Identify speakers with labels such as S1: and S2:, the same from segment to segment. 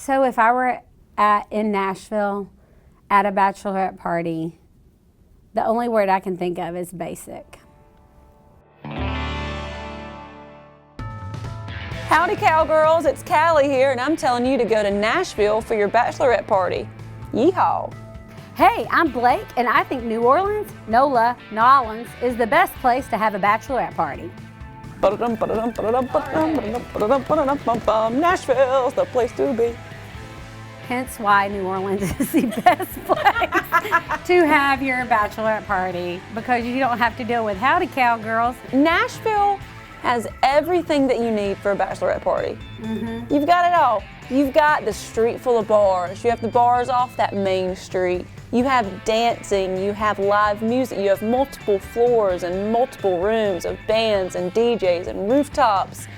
S1: So if I were in Nashville at a bachelorette party, the only word I can think of is basic.
S2: Howdy cowgirls, it's Calli here, and I'm telling you to go to Nashville for your bachelorette party. Yeehaw!
S1: Hey, I'm Blake, and I think New Orleans, NOLA, Nolans, is the best place to have a bachelorette party.
S2: Nashville's the place to be.
S1: Hence why New Orleans is the best place to have your bachelorette party, because you don't have to deal with howdy cowgirls.
S2: Nashville has everything that you need for a bachelorette party.
S1: Mm-hmm.
S2: You've got it all. You've got the street full of bars. You have the bars off that main street. You have dancing, you have live music, you have multiple floors and multiple rooms of bands and DJs and rooftops.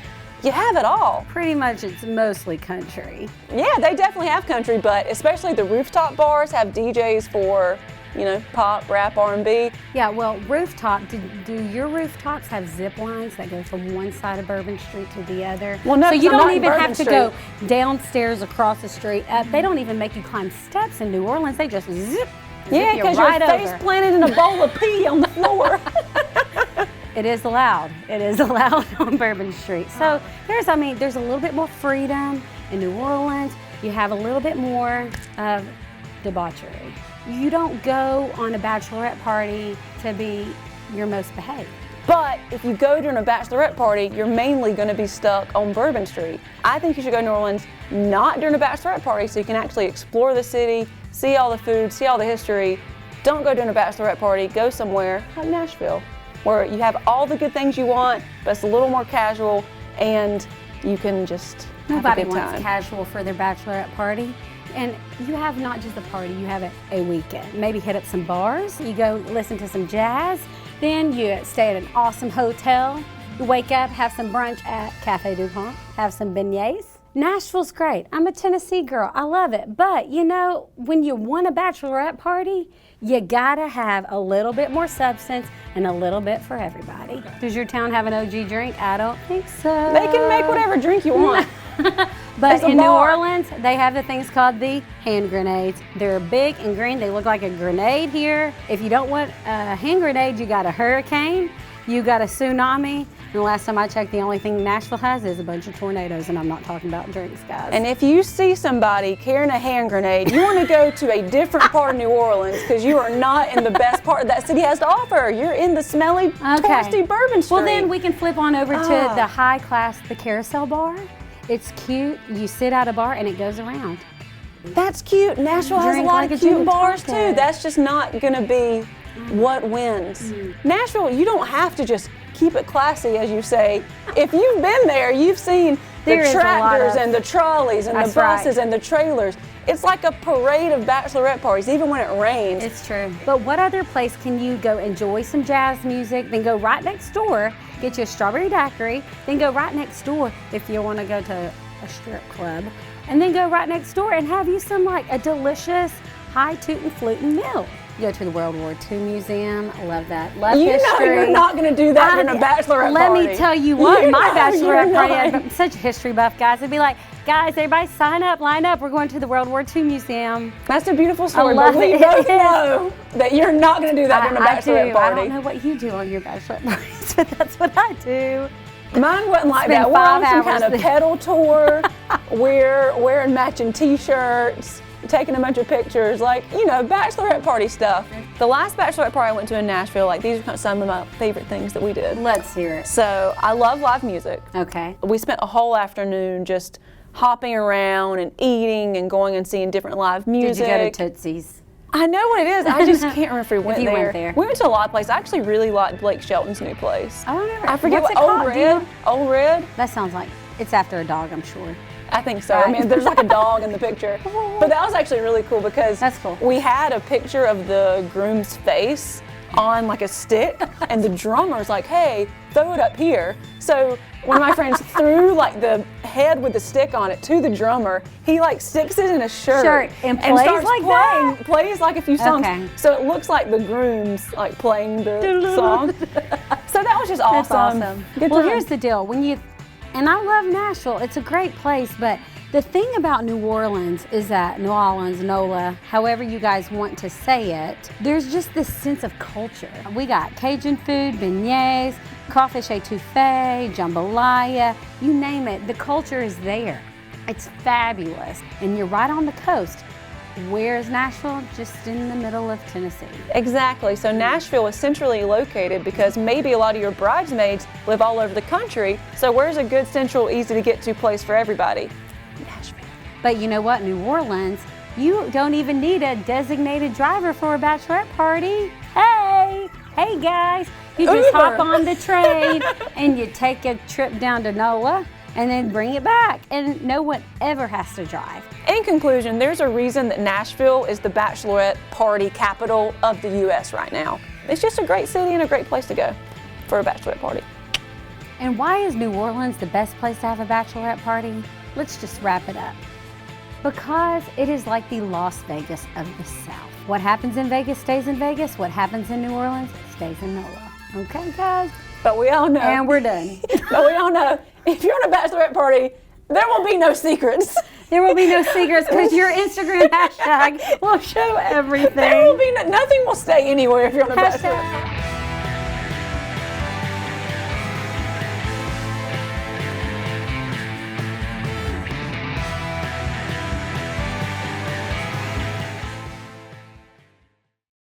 S2: You have it all.
S1: Pretty much it's mostly country.
S2: Yeah, they definitely have country, but especially the rooftop bars have DJs for, you know, pop, rap, R&B.
S1: Yeah, well, rooftop, do your rooftops have zip lines that go from one side of Bourbon Street to the other?
S2: Well, no,
S1: so you
S2: I'm
S1: don't
S2: not in
S1: even
S2: Bourbon
S1: have to
S2: Street.
S1: go downstairs across the street. They don't even make you climb steps in New Orleans. They just zip
S2: Yeah,
S1: you
S2: because
S1: right
S2: your face
S1: over.
S2: planted in a bowl of pee on the floor.
S1: It is allowed. It is allowed on Bourbon Street. So there's a little bit more freedom in New Orleans. You have a little bit more of debauchery. You don't go on a bachelorette party to be your most behaved.
S2: But if you go during a bachelorette party, you're mainly going to be stuck on Bourbon Street. I think you should go to New Orleans not during a bachelorette party so you can actually explore the city, see all the food, see all the history. Don't go during a bachelorette party. Go somewhere like Nashville, where you have all the good things you want, but it's a little more casual and you can just
S1: Nobody
S2: have a good
S1: wants
S2: time.
S1: casual for their bachelorette party. And you have not just a party, you have a weekend. Maybe hit up some bars, you go listen to some jazz, then you stay at an awesome hotel, you wake up, have some brunch at Cafe Du Pont, have some beignets. Nashville's great. I'm a Tennessee girl, I love it. But you know, when you want a bachelorette party, you gotta have a little bit more substance and a little bit for everybody. Does your town have an OG drink? I don't think so.
S2: They can make whatever drink you want.
S1: But
S2: It's a
S1: in New
S2: bar.
S1: Orleans, they have the things called the hand grenades. They're big and green. They look like a grenade here. If you don't want a hand grenade, you got a hurricane, you got a tsunami. And the last time I checked, the only thing Nashville has is a bunch of tornadoes, and I'm not talking about drinks, guys.
S2: And if you see somebody carrying a hand grenade, you want to go to a different part of New Orleans because you are not in the best part that city has to offer. You're in the smelly, touristy Bourbon Street.
S1: Well, then we can flip on over to the high class, the Carousel Bar. It's cute. You sit at a bar and it goes around.
S2: That's cute. Nashville has a
S1: Drink
S2: lot
S1: like
S2: of
S1: a gin
S2: cute
S1: and
S2: bars
S1: tonic.
S2: too. That's just not going to be what wins. Nashville, you don't have to just keep it classy, as you say. If you've been there, you've seen
S1: There
S2: the
S1: is a lot
S2: tractors
S1: of-
S2: and the trolleys and the
S1: That's right.
S2: buses and the trailers. It's like a parade of bachelorette parties, even when it rains.
S1: It's true. But what other place can you go enjoy some jazz music, then go right next door, get you a strawberry daiquiri, then go right next door if you want to go to a strip club, and then go right next door and have you some like a delicious high tootin' flutin' meal. Go to the World War II Museum. I love that. Love
S2: You
S1: history.
S2: know you're not going to do that during a bachelorette
S1: Let
S2: party.
S1: me tell you what,
S2: You
S1: my
S2: know
S1: bachelorette
S2: you're
S1: party,
S2: not.
S1: I'm such a history buff, guys. It'd be like, guys, everybody sign up, line up. We're going to the World War II Museum.
S2: That's a beautiful story,
S1: love
S2: but we
S1: it.
S2: both know that you're not going to do that during a
S1: I
S2: bachelorette
S1: do.
S2: party.
S1: I don't know what you do on your bachelorette parties, but that's what I do.
S2: Mine wasn't like
S1: Spend
S2: that. We're on
S1: 5
S2: some
S1: hours
S2: kind of
S1: there.
S2: pedal tour. We're wearing matching t-shirts, taking a bunch of pictures, like, you know, bachelorette party stuff. The last bachelorette party I went to in Nashville, like, these are some of my favorite things that we did.
S1: Let's hear it.
S2: So I love live music.
S1: Okay.
S2: We spent a whole afternoon just hopping around and eating and going and seeing different live
S1: Did
S2: music.
S1: you go to Tootsie's?
S2: I know what it is. I just can't remember if we went
S1: you
S2: there.
S1: went there.
S2: We went to a lot of places. I actually really liked Blake Shelton's new place.
S1: I don't know.
S2: I forget
S1: What's
S2: what
S1: it
S2: Old
S1: called? Do you
S2: Red.
S1: know?
S2: Old Red.
S1: That sounds like it's after a dog, I'm sure.
S2: I think so. I mean, there's like a dog in the picture. But that was actually really cool because
S1: That's cool.
S2: we had a picture of the groom's face on like a stick, and the drummer's like, hey, throw it up here. So one of my friends threw like the head with the stick on it to the drummer. He like sticks it in a shirt
S1: And plays
S2: starts
S1: like
S2: playing,
S1: that?
S2: plays like a few songs.
S1: Okay.
S2: So it looks like the groom's like playing the song. So that was just awesome.
S1: That's awesome.
S2: Good
S1: Well,
S2: time.
S1: here's the deal. And I love Nashville. It's a great place, but The thing about New Orleans is that New Orleans, NOLA, however you guys want to say it, there's just this sense of culture. We got Cajun food, beignets, crawfish étouffée, jambalaya, you name it, the culture is there. It's fabulous, and you're right on the coast. Where is Nashville? Just in the middle of Tennessee.
S2: Exactly. So Nashville is centrally located because maybe a lot of your bridesmaids live all over the country. So where's a good, central, easy to get to place for everybody? Nashville.
S1: But you know what, New Orleans, you don't even need a designated driver for a bachelorette party. Hey guys, you just
S2: Uber.
S1: hop on the train and you take a trip down to NOLA and then bring it back, and no one ever has to drive.
S2: In conclusion, there's a reason that Nashville is the bachelorette party capital of the U.S. right now. It's just a great city and a great place to go for a bachelorette party.
S1: And why is New Orleans the best place to have a bachelorette party? Let's just wrap it up. Because it is like the Las Vegas of the South. What happens in Vegas stays in Vegas. What happens in New Orleans stays in NOLA. Okay, guys?
S2: But we all know.
S1: And we're done.
S2: But we all know, if you're on a bachelorette party, there will be no secrets.
S1: There will be no secrets because your Instagram hashtag will show everything.
S2: There will be nothing will stay anywhere if you're on a bachelorette party.